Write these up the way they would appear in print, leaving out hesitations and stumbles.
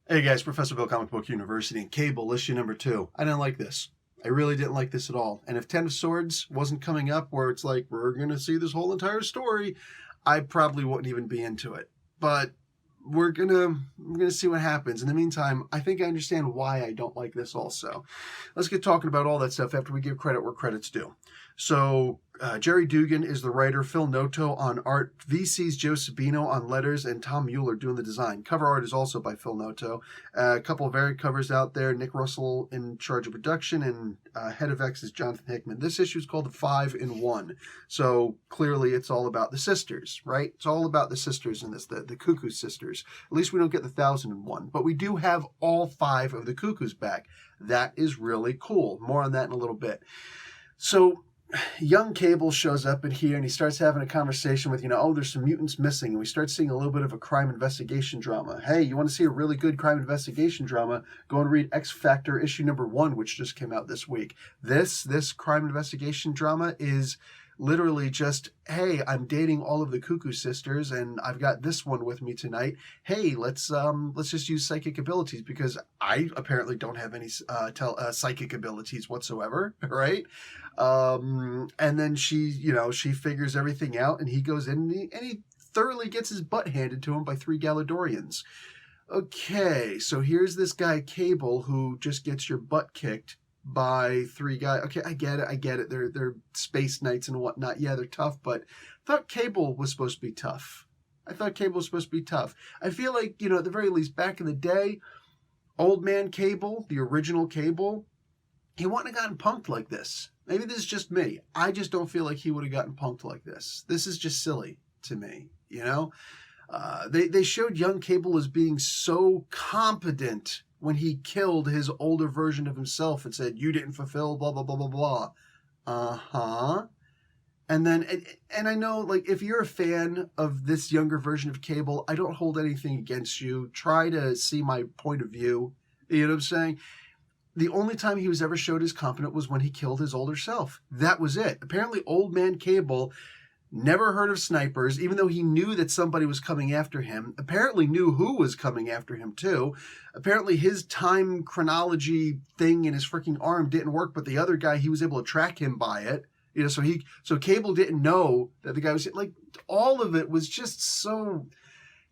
Hey guys, Professor Bill, Comic Book University, and Cable, issue number 2. I didn't like this. I really didn't like this at all. And if Ten of Swords wasn't coming up where it's like, we're going to see this whole entire story, I probably wouldn't even be into it. But we're gonna see what happens. In the meantime, I think I understand why I don't like this also. Let's get talking about all that stuff after we give credit where credit's due. So Jerry Dugan is the writer, Phil Noto on art, VC's Joe Sabino on letters, and Tom Mueller doing the design. Cover art is also by Phil Noto. A couple of variant covers out there. Nick Russell in charge of production, and head of X is Jonathan Hickman. This issue is called the 5-in-1. So clearly it's all about the sisters, right? It's all about the sisters in this, the Cuckoo sisters. At least we don't get the 1001, but we do have all 5 of the Cuckoos back. That is really cool. More on that in a little bit. So young Cable shows up in here and he starts having a conversation with, oh, there's some mutants missing. And we start seeing a little bit of a crime investigation drama. Hey, you want to see a really good crime investigation drama? Go and read X Factor issue number 1, which just came out this week. This crime investigation drama is literally just, hey, I'm dating all of the Cuckoo sisters and I've got this one with me tonight. Hey, let's just use psychic abilities because I apparently don't have any psychic abilities whatsoever, right? And then she figures everything out, and he goes in and he thoroughly gets his butt handed to him by 3 Galadorians. Okay, so here's this guy Cable who just gets your butt kicked by 3 guys. Okay, I get it. They're space knights and whatnot. Yeah, they're tough, but I thought Cable was supposed to be tough. I feel like, at the very least, back in the day, old man Cable, the original Cable, he wouldn't have gotten punked like this. Maybe this is just me. I just don't feel like he would have gotten punked like this. This is just silly to me, They showed young Cable as being so competent when he killed his older version of himself and said, you didn't fulfill blah, blah, blah, blah, blah. Uh-huh. And then, and I know, like, if you're a fan of this younger version of Cable, I don't hold anything against you. Try to see my point of view. You know what I'm saying? The only time he was ever showed as competent was when he killed his older self. That was it. Apparently, old man Cable never heard of snipers, even though he knew that somebody was coming after him. Apparently knew who was coming after him, too. Apparently, his time chronology thing in his freaking arm didn't work, but the other guy, he was able to track him by it. So Cable didn't know that the guy was, like, all of it was just so...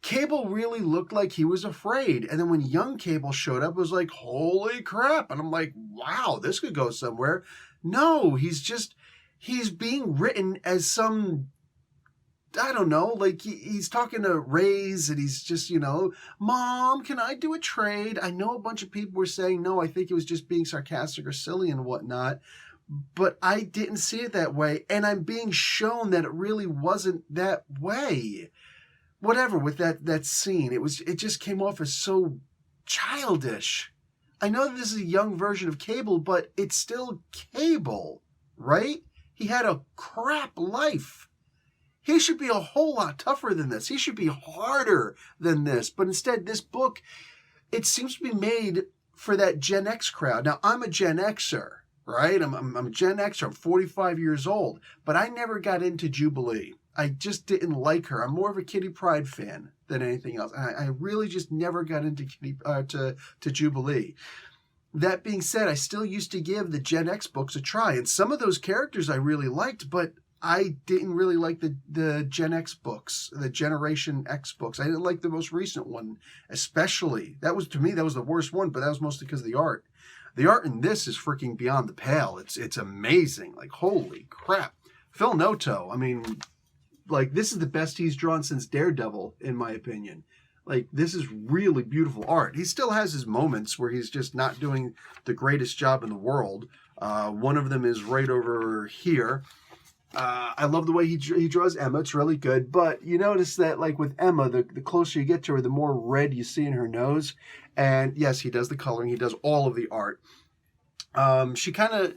Cable really looked like he was afraid. And then when young Cable showed up, it was like, holy crap. And I'm like, wow, this could go somewhere. No, he's being written as some, I don't know, like he's talking to Raze and he's just, Mom, can I do a trade? I know a bunch of people were saying, no, I think it was just being sarcastic or silly and whatnot. But I didn't see it that way. And I'm being shown that it really wasn't that way. Whatever with that scene, it just came off as so childish. I know that this is a young version of Cable, but it's still Cable, right? He had a crap life. He should be a whole lot tougher than this. He should be harder than this. But instead, this book, it seems to be made for that Gen X crowd. Now, I'm a Gen Xer, right? I'm a Gen Xer. I'm 45 years old, but I never got into Jubilee. I just didn't like her. I'm more of a Kitty Pryde fan than anything else. I really just never got into to Jubilee. That being said, I still used to give the Gen X books a try. And some of those characters I really liked, but I didn't really like the Gen X books, the Generation X books. I didn't like the most recent one, especially. To me, that was the worst one, but that was mostly because of the art. The art in this is freaking beyond the pale. It's amazing. Like, holy crap. Phil Noto, I mean... Like, this is the best he's drawn since Daredevil, in my opinion. Like, this is really beautiful art. He still has his moments where he's just not doing the greatest job in the world. One of them is right over here. I love the way he draws Emma. It's really good. But you notice that, like, with Emma, the closer you get to her, the more red you see in her nose. And, yes, he does the coloring. He does all of the art. She kind of,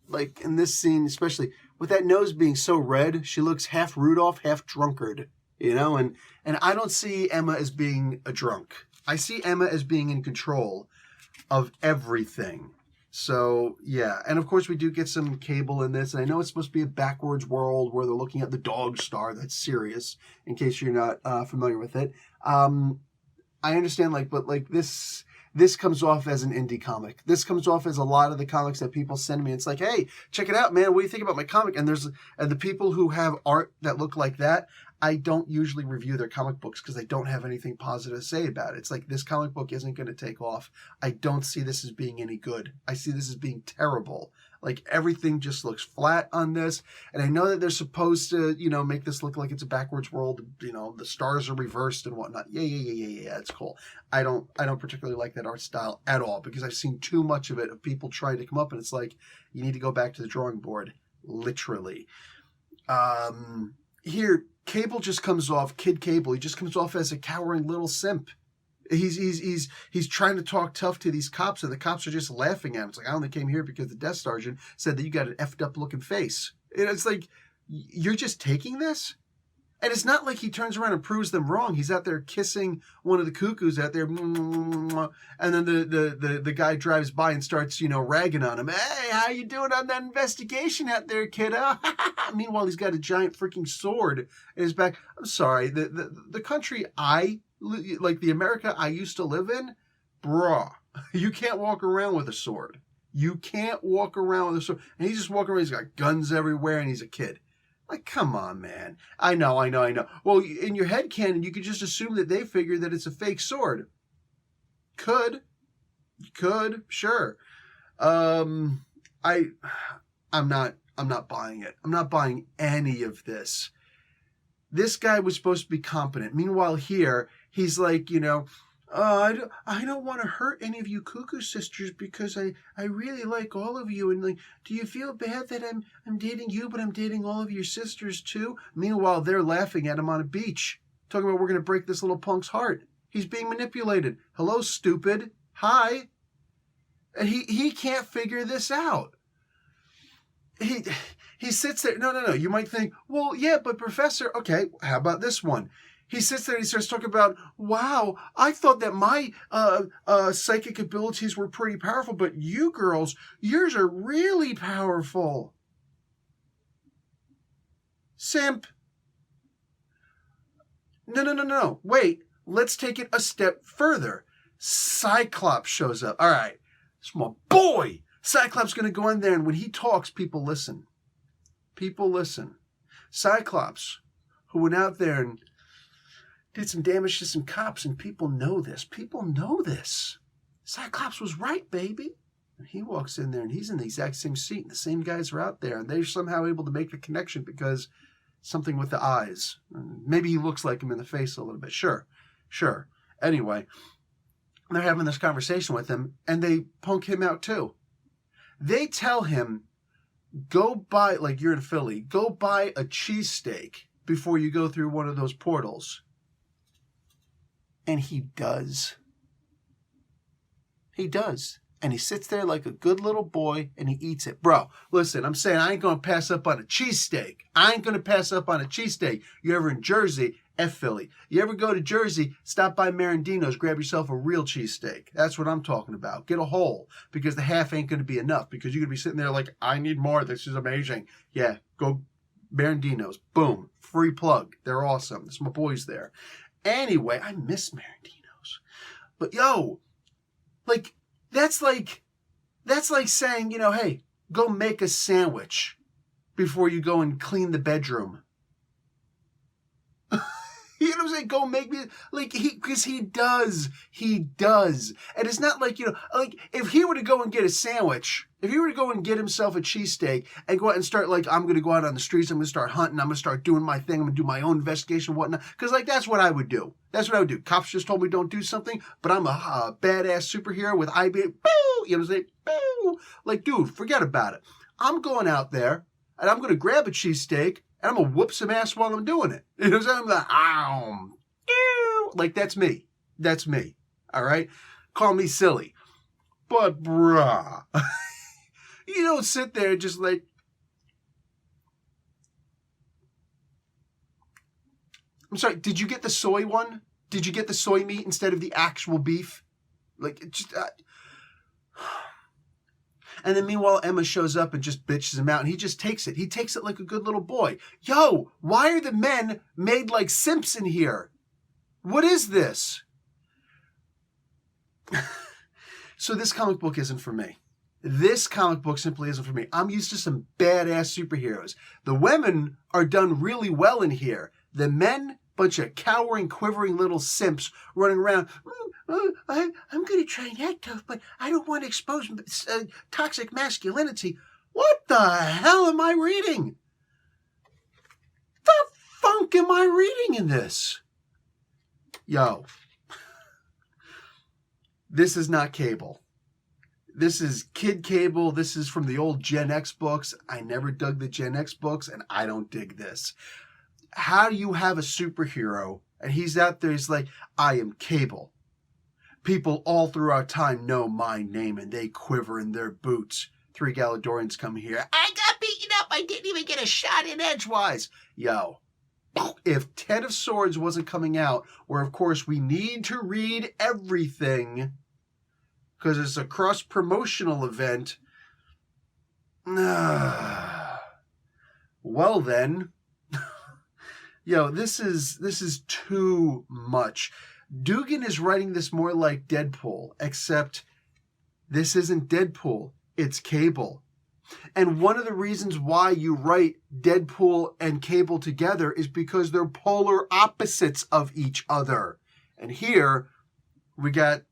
like, in this scene especially... With that nose being so red, she looks half Rudolph, half drunkard, and I don't see Emma as being a drunk. I see Emma as being in control of everything. So, yeah. And, of course, we do get some Cable in this. And I know it's supposed to be a backwards world where they're looking at the dog star. That's serious, in case you're not familiar with it. I understand, like, but like this comes off as an indie comic. This comes off as a lot of the comics that people send me. It's like, hey, check it out, man. What do you think about my comic? And the people who have art that look like that, I don't usually review their comic books because I don't have anything positive to say about it. It's like, this comic book isn't going to take off. I don't see this as being any good. I see this as being terrible. Like, everything just looks flat on this. And I know that they're supposed to, make this look like it's a backwards world. The stars are reversed and whatnot. Yeah. It's cool. I don't particularly like that art style at all because I've seen too much of it, of people trying to come up, and it's like, you need to go back to the drawing board, literally. Here, Cable just comes off, Kid Cable, he just comes off as a cowering little simp. He's trying to talk tough to these cops, and the cops are just laughing at him. It's like, I only came here because the desk sergeant said that you got an effed up looking face. And it's like, you're just taking this? And it's not like he turns around and proves them wrong. He's out there kissing one of the cuckoos out there, and then the guy drives by and starts, ragging on him. Hey, how you doing on that investigation out there, kiddo? Meanwhile, he's got a giant freaking sword in his back. I'm sorry, the country the America I used to live in, brah, you can't walk around with a sword. You can't walk around with a sword. And he's just walking around, he's got guns everywhere, and he's a kid. Like, come on, man. I know. Well, in your head canon, you could just assume that they figure that it's a fake sword. Could, sure. I'm not buying it. I'm not buying any of this. This guy was supposed to be competent. Meanwhile, here, he's like, I don't want to hurt any of you cuckoo sisters because I really like all of you. And like, do you feel bad that I'm dating you, but I'm dating all of your sisters too? Meanwhile, they're laughing at him on a beach, talking about, we're going to break this little punk's heart. He's being manipulated. Hello, stupid. Hi. And he can't figure this out. He sits there. No. You might think, well, yeah, but Professor, okay, how about this one? He sits there and he starts talking about, wow, I thought that my psychic abilities were pretty powerful, but you girls, yours are really powerful. Simp. No. Wait, let's take it a step further. Cyclops shows up. All right, it's my boy. Cyclops going to go in there, and when he talks, people listen. People listen. Cyclops, who went out there and did some damage to some cops, and people know this. People know this. Cyclops was right, baby. And he walks in there, and he's in the exact same seat, and the same guys are out there, and they're somehow able to make the connection because something with the eyes. Maybe he looks like him in the face a little bit. Sure. Anyway, they're having this conversation with him, and they punk him out too. They tell him, go buy, like you're in Philly, go buy a cheesesteak before you go through one of those portals. And he does. He does. And he sits there like a good little boy and he eats it. Bro, listen, I'm saying I ain't going to pass up on a cheesesteak. You ever in Jersey? F Philly. You ever go to Jersey, stop by Marandino's, grab yourself a real cheesesteak. That's what I'm talking about. Get a whole, because the half ain't going to be enough, because you're going to be sitting there like, I need more. This is amazing. Yeah, go Marandino's. Boom. Free plug. They're awesome. There's my boys there. Anyway, I miss Marandino's. But yo, like, that's like saying, hey, go make a sandwich before you go and clean the bedroom. You know what I'm saying? Go make me, because he does. And it's not like, if he were to go and get a sandwich, if he were to go and get himself a cheesesteak and go out and start, I'm going to go out on the streets, I'm going to start hunting, I'm going to start doing my thing, I'm going to do my own investigation and whatnot, because, that's what I would do. Cops just told me don't do something, but I'm a badass superhero with IB, boo! You know what I'm saying? Boo! Dude, forget about it. I'm going out there, and I'm going to grab a cheesesteak, and I'm going to whoop some ass while I'm doing it. You know what I'm saying? I'm that's me. That's me. All right? Call me silly. But, bruh, you don't sit there just I'm sorry, did you get the soy one? Did you get the soy meat instead of the actual beef? And then meanwhile, Emma shows up and just bitches him out, and he just takes it. He takes it like a good little boy. Yo, why are the men made like SIMPson here? What is this? So this comic book isn't for me. This comic book simply isn't for me. I'm used to some badass superheroes. The women are done really well in here. The men, bunch of cowering, quivering little simps running around. I'm going to try and act tough, but I don't want to expose toxic masculinity. What the hell am I reading? The funk am I reading in this? Yo. This is not Cable. This is Kid Cable. This is from the old Gen X books. I never dug the Gen X books, and I don't dig this. How do you have a superhero, and he's out there, he's like, I am Cable. People all throughout time know my name, and they quiver in their boots. 3 Galadorians come here. I got beaten up. I didn't even get a shot in edgewise. Yo, if 10 of Swords wasn't coming out, where, of course, we need to read everything because it's a cross-promotional event, well then, yo, this is too much. Dugan is writing this more like Deadpool, except this isn't Deadpool, it's Cable. And one of the reasons why you write Deadpool and Cable together is because they're polar opposites of each other. And here we got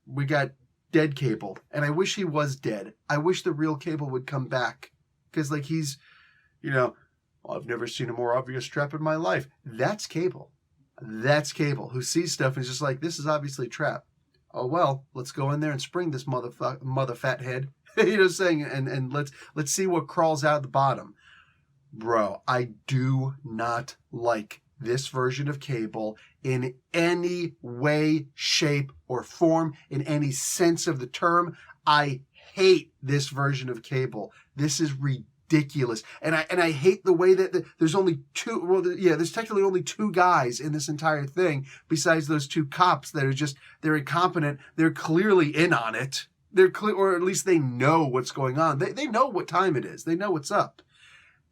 dead Cable, and I wish he was dead. I wish the real Cable would come back, because like he's, I've never seen a more obvious trap in my life. That's Cable. That's Cable, who sees stuff and is just like, this is obviously a trap. Oh well, let's go in there and spring this mother fat head. Saying, and let's see what crawls out the bottom. Bro, I do not like this version of Cable in any way, shape, or form, in any sense of the term. I hate this version of Cable. This is ridiculous. And I hate the way that there's only two, there's technically only 2 guys in this entire thing, besides those 2 cops that are they're incompetent. They're clearly in on it. They're clear, or at least they know what's going on. They know what time it is. They know what's up.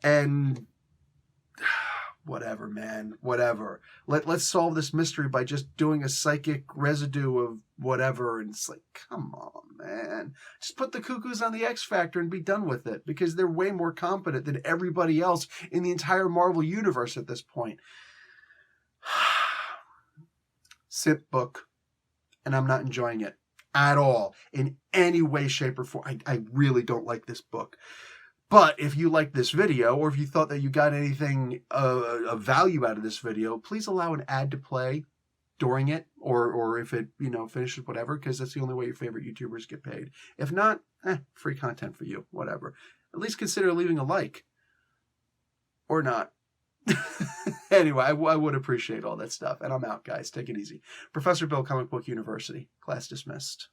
And whatever, man, whatever. Let's solve this mystery by just doing a psychic residue of whatever. And it's like, come on, man. Just put the cuckoos on the X Factor and be done with it, because they're way more competent than everybody else in the entire Marvel universe at this point. Simp book, and I'm not enjoying it at all in any way, shape, or form. I really don't like this book. But if you like this video, or if you thought that you got anything of value out of this video, please allow an ad to play during it, or if it finishes, whatever, because that's the only way your favorite YouTubers get paid. If not, free content for you, whatever. At least consider leaving a like, or not. Anyway, I would appreciate all that stuff. And I'm out, guys. Take it easy. Professor Bill, Comic Book University. Class dismissed.